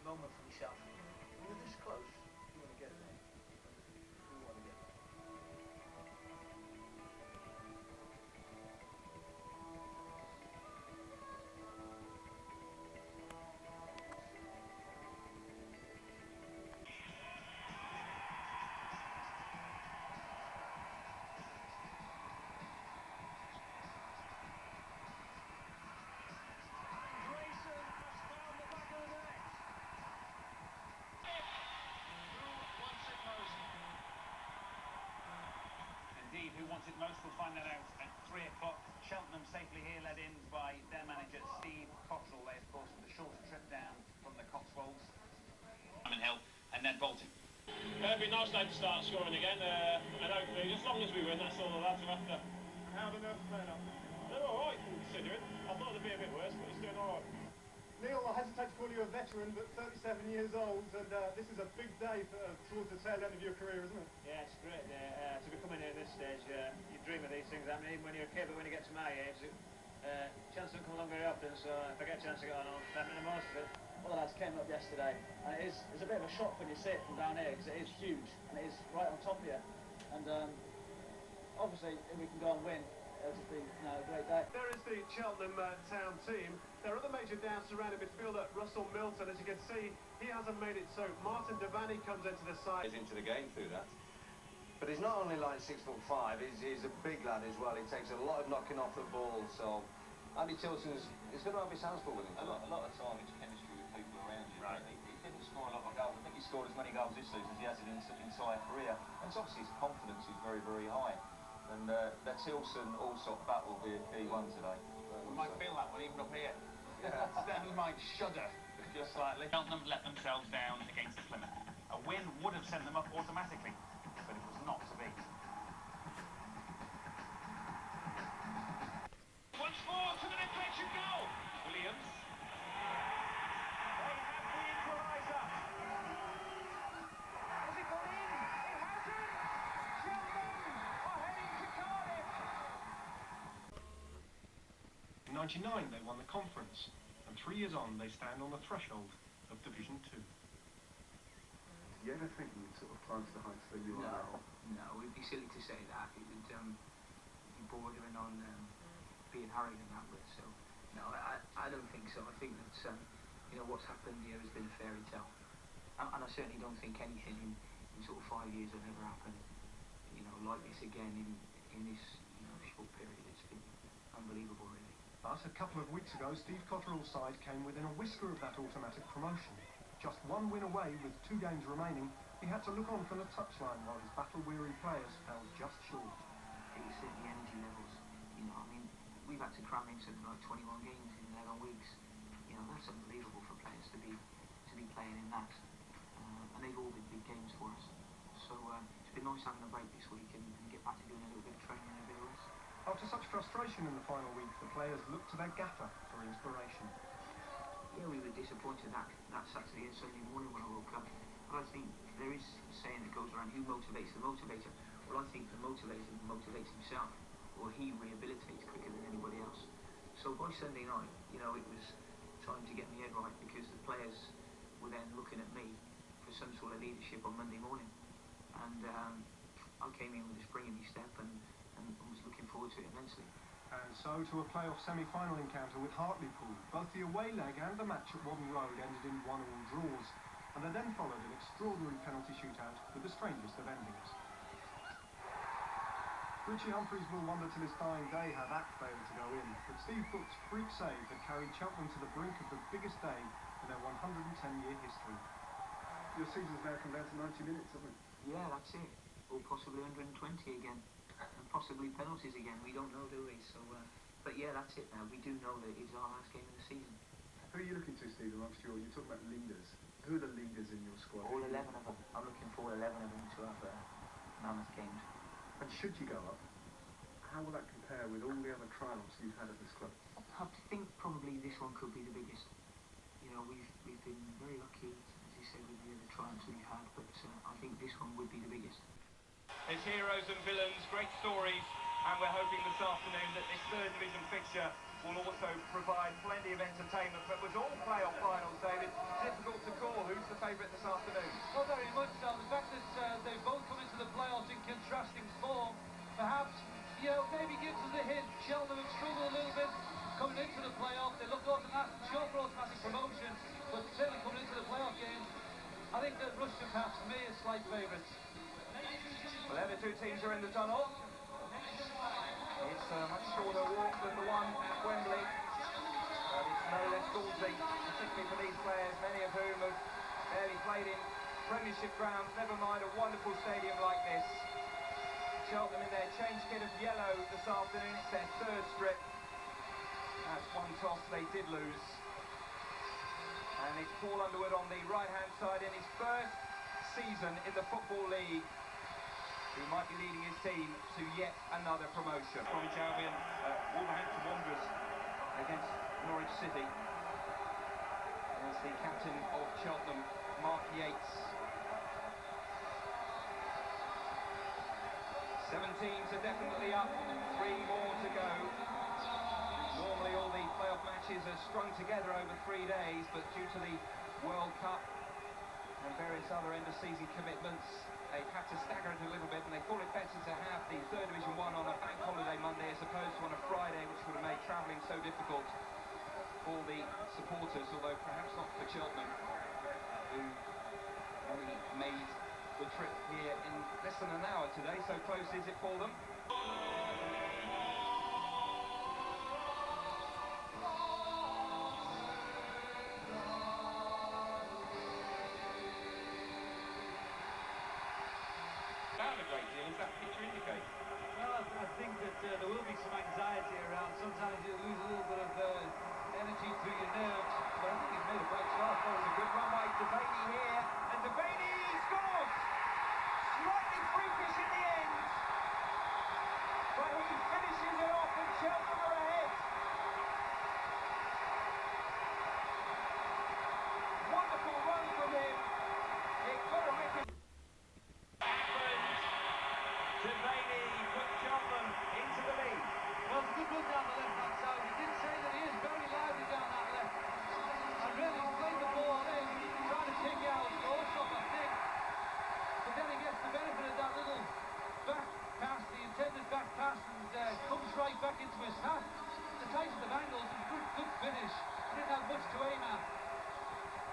big moment for myself. When you're this close, you want to get there. We want to get there. Indeed, who wants it most, we'll find that out at 3 o'clock. Cheltenham safely here, led in by their manager, Steve Cottrell. They, of course, with the shorter trip down from the Cotswolds. Hill, and then Bolton. It'd be nice now to start scoring again, and hopefully, as long as we win, that's all the lads are after. How the nerves playing up? They're alright, considering. I thought they'd be a bit worse, but it's doing alright. Neil, I hesitate to call you a veteran, but 37 years old, and this is a big day towards the tail end of your career, isn't it? Yeah, it's a great day. To be coming here at this stage, you dream of these things. I mean, even when you're a kid, but when you get to my age, chance doesn't come along very often, so if I get a chance to get on, I'll make the most of it. Well, the lads came up yesterday, and it's a bit of a shock when you see it from down here, because it is huge, and it is right on top of you. And obviously, if we can go and win, it'll just be a great day. There is the Cheltenham Town team. Their other major down surrounding midfielder Russell Milton. As you can see, he hasn't made it, so Martin Devaney comes into the side. He's into the game through that. But he's not only like 6'5", he's a big lad as well. He takes a lot of knocking off the ball, so Andy Tilton's he's going to have his hands full with him. A lot of time it's chemistry with people around you. Right. He didn't score a lot of goals. I think he scored as many goals this season as he has in his entire career. And it's obviously his confidence is very, very high. And that Tilson-Allsop battle will be a key one today. We might feel that one even up here. Yeah. We might shudder just slightly. Cheltenham let themselves down against Plymouth. A win would have sent them up automatically, but it was not to be. Once more to the deflection goal. Williams. They have the equaliser. Has it gone in? It hasn't. Cheltenham are heading to Cardiff. In '99 they won the conference, and 3 years on they stand on the threshold of Division 2. Do you ever think you'd sort of climb to the heights that you are now? No, it'd be silly to say that. It would be bordering on being arrogant that way. So, no, I don't think so. I think that what's happened here has been a fairy tale, and I certainly don't think anything in sort of 5 years will ever happen. Like this again in this short period. It's been unbelievable, really. But a couple of weeks ago, Steve Cottrell's side came within a whisker of that automatic promotion. Just one win away with 2 games remaining, he had to look on from the touchline while his battle-weary players fell just short. It was the energy levels. We've had to cram in something like 21 games in 11 weeks. That's unbelievable for players to be playing in that. And they've all been big games for us. So it's been nice having a break this week and get back to doing a little bit of training and a bit of rest. After such frustration in the final week, the players looked to their gaffer for inspiration. Yeah, we were disappointed that Saturday and Sunday morning when I woke up. But I think there is a saying that goes around, who motivates the motivator? Well, I think the motivator motivates himself, or he rehabilitates quicker than anybody else. So by Sunday night, it was time to get my head right, because the players were then looking at me for some sort of leadership on Monday morning. And I came in with a spring in my step and was looking forward to it immensely. And so to a playoff semi-final encounter with Hartlepool. Both the away leg and the match at Wadden Road ended in 1-1 draws, and there then followed an extraordinary penalty shootout with the strangest of endings. Richie Humphries will wonder till his dying day how that failed to go in, but Steve Brooks' freak save had carried Cheltenham to the brink of the biggest day in their 110-year history. Your season's now come down to 90 minutes, hasn't it? Yeah, that's it. Or possibly 120 again. And possibly penalties again. We don't know, do we? So, but yeah, that's it now. We do know that it's our last game of the season. Who are you looking to, Steve, amongst you're talking about leaders? Who are the leaders in your squad? All 11 of them. I'm looking for 11 of them to have mammoth games. And should you go up, how will that compare with all the other triumphs you've had at this club? I have to think probably this one could be the biggest. We've been very lucky, as you say, with the other triumphs we've had, but I think this one would be the biggest. There's heroes and villains, great stories, and we're hoping this afternoon that this third division fixture will also provide plenty of entertainment, but was all playoff finals, David. Difficult to call. Who's the favourite this afternoon? Well, very much so. The fact that they've both come into the playoffs in contrasting form, perhaps, you know, maybe gives us a hint. Cheltenham have struggled a little bit coming into the playoff. They looked short for automatic promotion, but certainly coming into the playoff games, I think that Rushden perhaps to me is slight favourites. Well, the two teams are in the tunnel. It's a much shorter walk than the one at Wembley, but it's no less daunting, particularly for these players, many of whom have barely played in Premiership grounds, never mind a wonderful stadium like this. Cheltenham in their change kit of yellow this afternoon, it's their third strip. That's one toss they did lose. And it's Paul Underwood on the right-hand side in his first season in the Football League, who might be leading his team to yet another promotion. Bromwich Albion, Wolverhampton Wanderers against Norwich City. There's the captain of Cheltenham, Mark Yates. 7 teams are definitely up, 3 more to go. Normally all the playoff matches are strung together over 3 days, but due to the World Cup and various other end-of-season commitments, they've had to stagger it a little bit, and they thought it better to have the Third Division 1 on a bank holiday Monday as opposed to on a Friday, which would have made travelling so difficult for the supporters, although perhaps not for Cheltenham, who only made the trip here in less than an hour today. So close is it for them? A great deal, as that picture indicates. Well, I think that there will be some anxiety around. Sometimes you lose a little bit of energy through your nerves, but I think he's made a bright start. Oh, it's a good run by Devaney here, and Devaney scores! Slightly freakish in the end, but he finishes it off and Cheltenham are ahead. Wonderful run from him. It got a wicket. Devaney put Cheltenham into the lead. Well, it's a good run down the left-hand side. He did say that he is very lively down that left. And really, he's played the ball in, trying to take out his goal shot, I think. But then he gets the benefit of that little back pass, the intended back pass, and comes right back into his hat. The tightest of angles, and good finish. He didn't have much to aim at.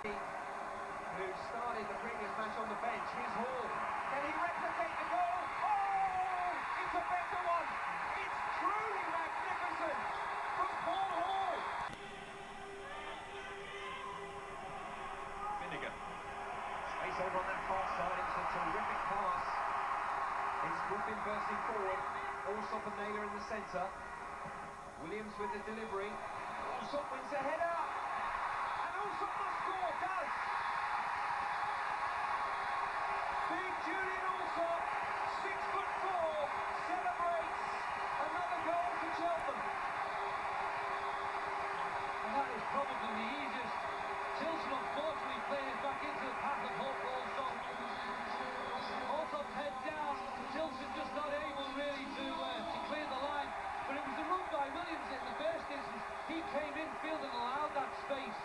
Who started the previous match on the bench, his Hall. Can he replicate the goal? Oh, it's a better one. It's truly magnificent from Paul Hall. Finnegan. Space over on that far side. It's a terrific pass. It's Griffin bursting forward. Allsop and Naylor in the centre. Williams with the delivery. Allsop wins the header. And Allsop must score. Does. Big Julian Allsop, 6'4", celebrates another goal for Cheltenham. And that is probably the easiest. Tilson unfortunately plays back into the path of Hope Allsop. Allsop's head down. Tilson just not able really to clear the line. But it was the run by Williams in the first instance. He came in field and allowed that space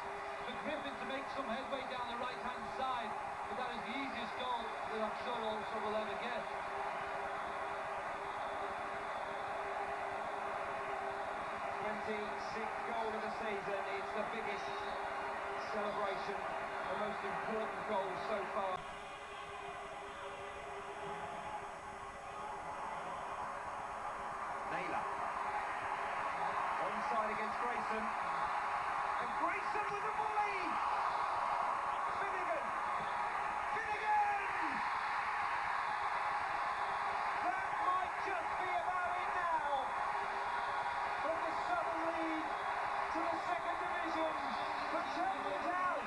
for Griffin to make some headway down the right-hand side. But that is the easiest goal that I'm sure Allsop will ever get. 26th goal of the season. It's the biggest celebration, the most important goal so far. Naylor. Onside against Grayson. And Grayson with a volley! Finnegan! Finnegan! That might just be about it now. From the Southern League to the Second Division for Cheltenham Town.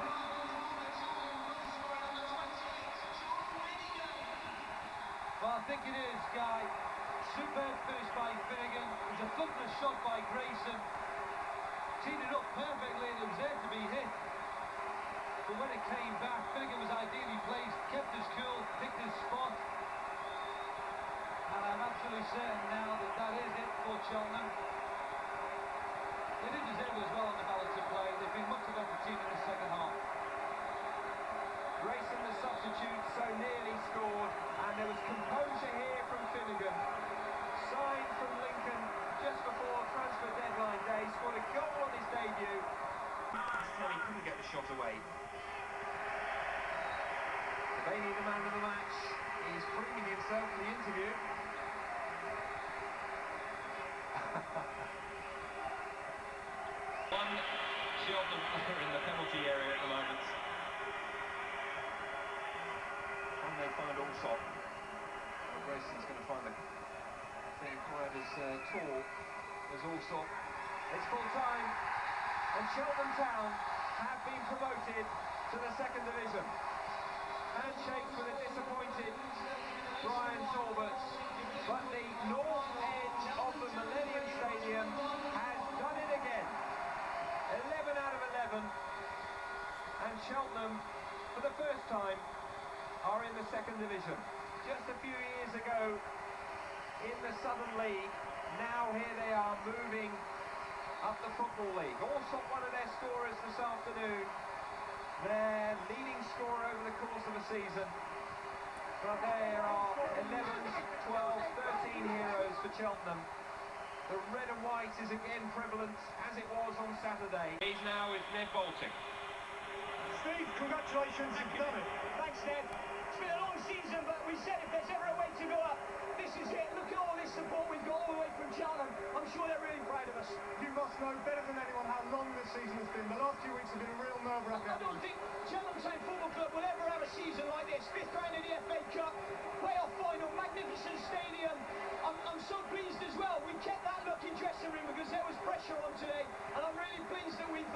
Well, I think it is, Guy. Superb finish by Finnegan. It was a thunderous shot by Grayson. Teed it up perfectly and it was there to be hit. But when it came back, Finnegan was ideally placed, kept his cool, picked his spot. And I'm absolutely certain now that that is it for Cheltenham. It shot away. Devaney, the man of the match, is preening himself for the interview. One Cheltenham player in the penalty area at the moment. Can they find Allsop? Grayson's going to find the thing quite as tall as Allsop. It's full time, and Cheltenham Town have been promoted to the second division. Handshake for the disappointed Brian Talbot, but the north edge of the Millennium Stadium has done it again. 11 out of 11, and Cheltenham, for the first time, are in the second division. Just a few years ago in the Southern League, now here they are moving up the Football League. Also one of their scorers this afternoon, their leading scorer over the course of a season. But there are 11, 12, 13 heroes for Cheltenham. The red and white is again prevalent as it was on Saturday. He's now with Ned Bolting. Steve, congratulations, you've done it. Thanks, Ned. It's been a long season, but we said if there's ever a way to go up, this is it. Look at all this support we've got all the way from Cheltenham. I'm sure they're really proud of us. You must know better than anyone how long this season has been. The last few weeks have been a real nerve-wracking. I don't think Cheltenham Town Football Club will ever have a season like this. 5th round of the FA Cup, playoff final, magnificent stadium. I'm so pleased as well. We kept that look in dressing room because there was pressure on today, and I'm really pleased that we've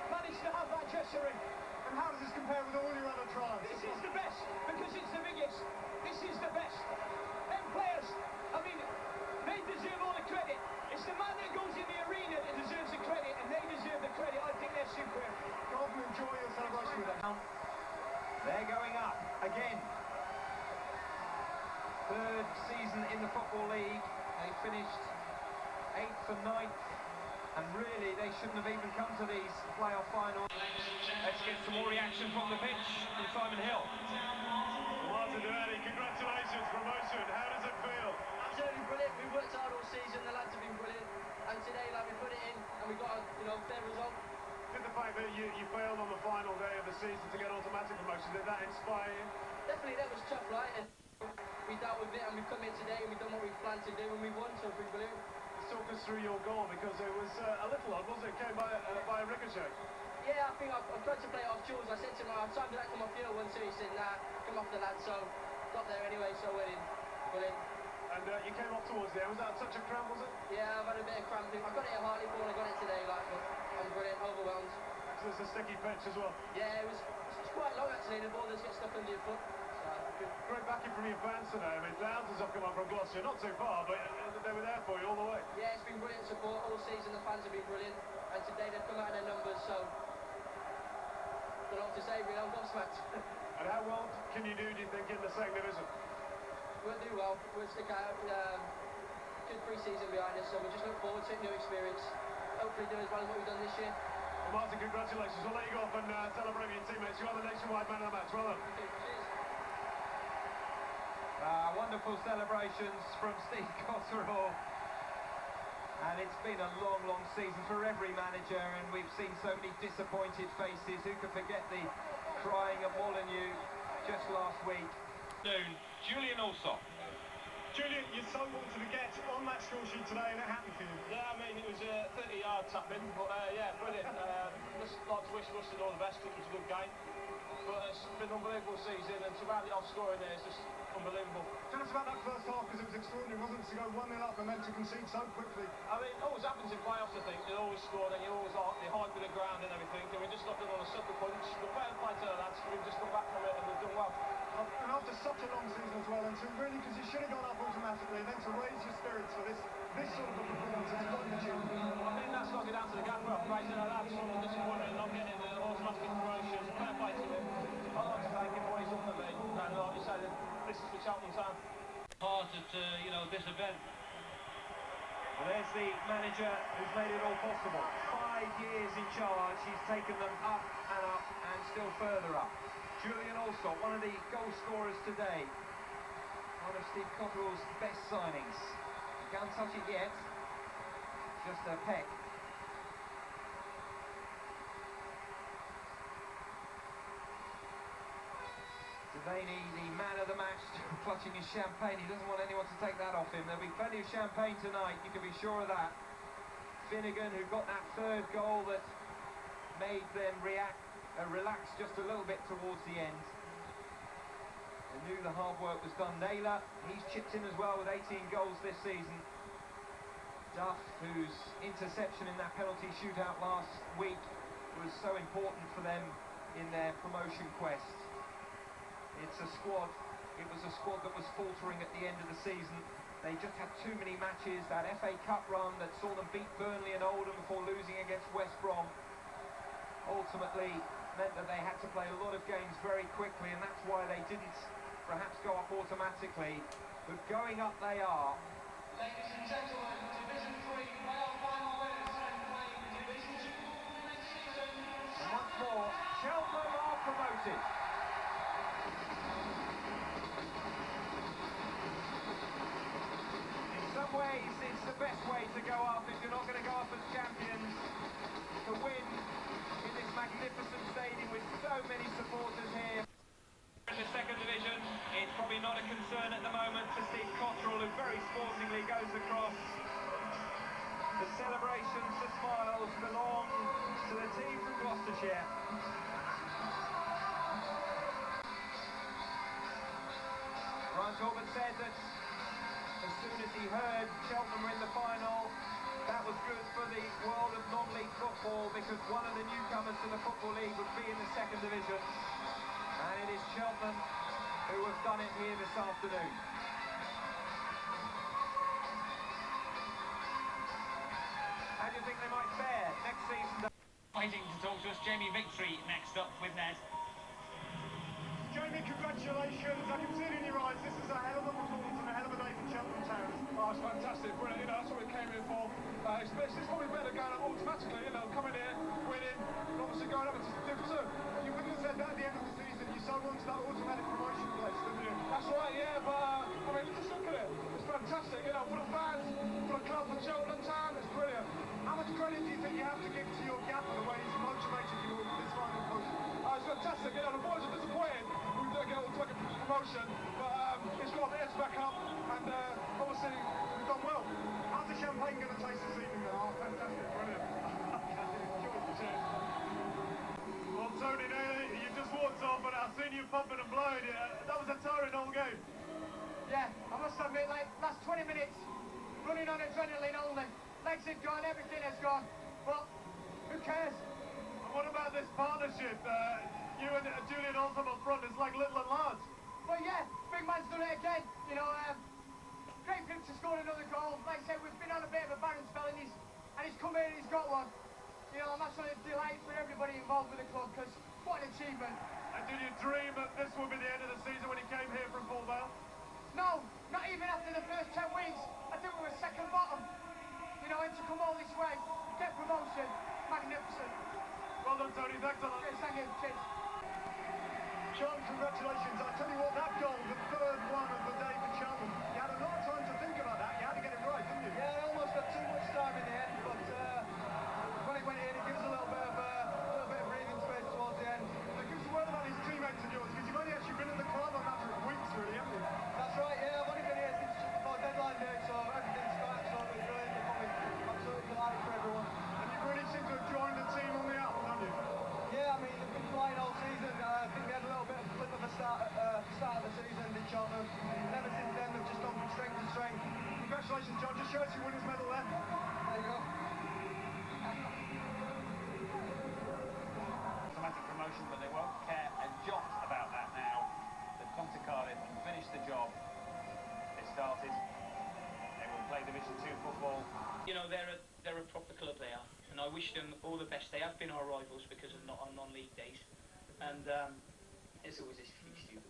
managed to have that dressing room. And how does this compare with all your other trials? This is the best because it's the biggest. This is the best. Them players, I mean, they deserve all the credit. It's the man that goes in the arena that deserves the credit, and they deserve the credit. I think they're superb. Go on and enjoy your celebration with them. They're going up again. Third season in the Football League. They finished 8th and 9th, and really they shouldn't have even come to these playoff finals. Let's get some more reaction from the pitch from Simon Hill. Martin Devaney, congratulations, promotion. How does it feel? Absolutely brilliant. We've worked hard all season. The lads have been brilliant, and today, like, we put it in, and we got a fair result. Did the fact that you failed on the final day of the season to get automatic promotion, did that inspire you? Definitely, that was tough, right? And we dealt with it, and we've come in today, and we've done what we planned to do, and we won, so it's been brilliant. Let's talk us through your goal, because it was a little odd, wasn't it? It came by a ricochet. Yeah, I think I've tried to play it off Jules. I said to him, "I've time to that come off you once," so he said, "Nah, come off the lad." So got there anyway, so went in. Brilliant. And you came off towards there. Was that a touch of cramp, was it? Yeah, I've had a bit of cramping. I got it at Hartlepool, I got it today, like, but I'm brilliant, overwhelmed. So it's a sticky pitch as well. Yeah, it's quite long actually. The ball does get stuck under your foot. So good. Great backing from your fans today. I mean, thousands have come up from Gloucester, not too far, but they were there for you all the way. Yeah, it's been brilliant support all season. The fans have been brilliant, and today they've come out in their numbers. So don't know what to say, really. I'm gobsmacked. And how well can you do you think, in the second division? We'll do well. We'll stick out. Good pre-season behind us, so we just look forward to it, new experience. Hopefully do as well as what we've done this year. Well, Martin, congratulations. We'll let you go off and celebrate with your teammates. You are the nationwide man of the match. Well done. Cheers. Wonderful celebrations from Steve Cotterill. And it's been a long, long season for every manager, and we've seen so many disappointed faces. Who could forget the crying at Millennium just last week? Julian Allsop. Julian, you're so wanted to get on that score sheet today, and it happened for you. Yeah, I mean, it was a 30-yard tap-in, but yeah, brilliant. Just like to wish Rustin all the best. I think it's a good game. But it's been an unbelievable season, and to have the off-scoring there is just unbelievable. Tell us about that first half, because it was extraordinary, wasn't it, to go 1-0 up and then to concede so quickly. I mean, it always happens in playoffs, I think. You always score, and you always they hide with the ground and everything, and we just got done on a sucker punch. But fair play to the lads, we've just come back from it and we've done well. And after such a long season as well, and to really, because you should have gone up automatically, then to raise your spirits for this sort of a performance, it's quite an achievement. I think that's got to go down to the gaffer. Right, to the lads, some disappointment not getting the automatic promotion. Fair play to him. I'd like to thank him for his under me, and like you said, this is for Cheltenham Town. Part at this event. Well, there's the manager who's made it all possible. 5 years in charge, he's taken them up and still further up. Julian Allsop, one of the goal scorers today. One of Steve Cotterill's best signings. He can't touch it yet. Just a peck. Devaney, the man of the match, clutching his champagne. He doesn't want anyone to take that off him. There'll be plenty of champagne tonight, you can be sure of that. Finnegan, who got that third goal that made them relax just a little bit towards the end. They knew the hard work was done. Naylor, he's chipped in as well with 18 goals this season. Duff, whose interception in that penalty shootout last week was so important for them in their promotion quest. It's a squad, it was a squad that was faltering at the end of the season. They just had too many matches. That FA Cup run that saw them beat Burnley and Oldham before losing against West Brom ultimately meant that they had to play a lot of games very quickly, and that's why they didn't perhaps go up automatically. But going up they are. Ladies and gentlemen, Division 3, they are final winners and playing Division 2 next season. And once more, Cheltenham are promoted. In some ways, it's the best way to go up if you're not going to go up as champions. To win in this magnificent stadium with so many supporters here. In the second division, it's probably not a concern at the moment for Steve Cottrell, who very sportingly goes across. The celebrations, the smiles belong to the team from Gloucestershire. Brian Corbett said that as soon as he heard Cheltenham were in the final, that was good for the world of non-league football, because one of the newcomers to the Football League would be in the second division. And it is Cheltenham who have done it here this afternoon. How do you think they might fare next season? Waiting to talk to us, Jamie Victory next up with Ned. Jamie, congratulations. I can see it in your eyes. This is a hell of a performance and a hell of a day for Cheltenham Town. Oh, it's fantastic, brilliant. You know, that's what we came here for. It's probably better going up automatically, you know, coming here, winning, and obviously going up into Division 2. You wouldn't have said that at the end of the season. You sold on to that automatic promotion place, didn't you? That's right, yeah, but I mean, just look at it. It's fantastic, you know, for the fans, for the club, for Cheltenham Town, it's brilliant. How much credit do you think you have to give to your gaffer, the way he's motivated you with this final push? It's fantastic, you know, the boys are disappointed we don't get automatic promotion, but it's got the edge back up, and obviously we've done well. How's the champagne going to taste this evening then? Oh, fantastic, brilliant. Cheers. Well, Tony, you just walked off, and I've seen you pumping and blowing. That was a tiring old game. Yeah, I must admit, like, last 20 minutes, running on adrenaline only. Legs have gone, everything has gone, but who cares? And what about this partnership? You and Julian Oldham up front is like little and large. But yeah, big man's done it again. You know, great for him to score another goal. Like I said, we've been on a bit of a barren spell, and he's come in and he's got one. You know, I'm absolutely delighted for everybody involved with the club, because what an achievement. And did you dream that this would be the end of the season when he came here from Paul Vale? No, not even after the first 10 weeks. I think we were second bottom. You know, and to come all this way, get promotion, magnificent. Well done, Tony. Thanks a lot. Cheers, thank you. Cheers. Sean, congratulations. I tell you what, that goal, the third one of the day for Cheltenham. You had a lot of time to think about that. You had to get it right, didn't you? Yeah, I almost got too much time in the end, but when it went in, it gives us a little bit of breathing space towards the end. It gives you word about his teammates and yours, because you've only actually been in the club a matter of weeks, really, haven't you? That's right, yeah, I've only been here since just before deadline day, so everything's fine, absolutely brilliant. They're probably absolutely delighted for everyone. And you really seem to have joined the team on the up, haven't you? Yeah, I mean, they've been flying all season. I think we had a little bit of a flip of a start of the season in Cheltenham. And ever since then, they've just gone from strength to strength. Congratulations, John. Just show us your winner's medal there. There you go. Automatic promotion, but they won't care a jot about that now. They've come to Cardiff and finished the job they started. They will play Division 2 football. You know, they're a proper club, they are, and I wish them all the best. They have been our rivals because of not on non-league days, and it's always this few stupid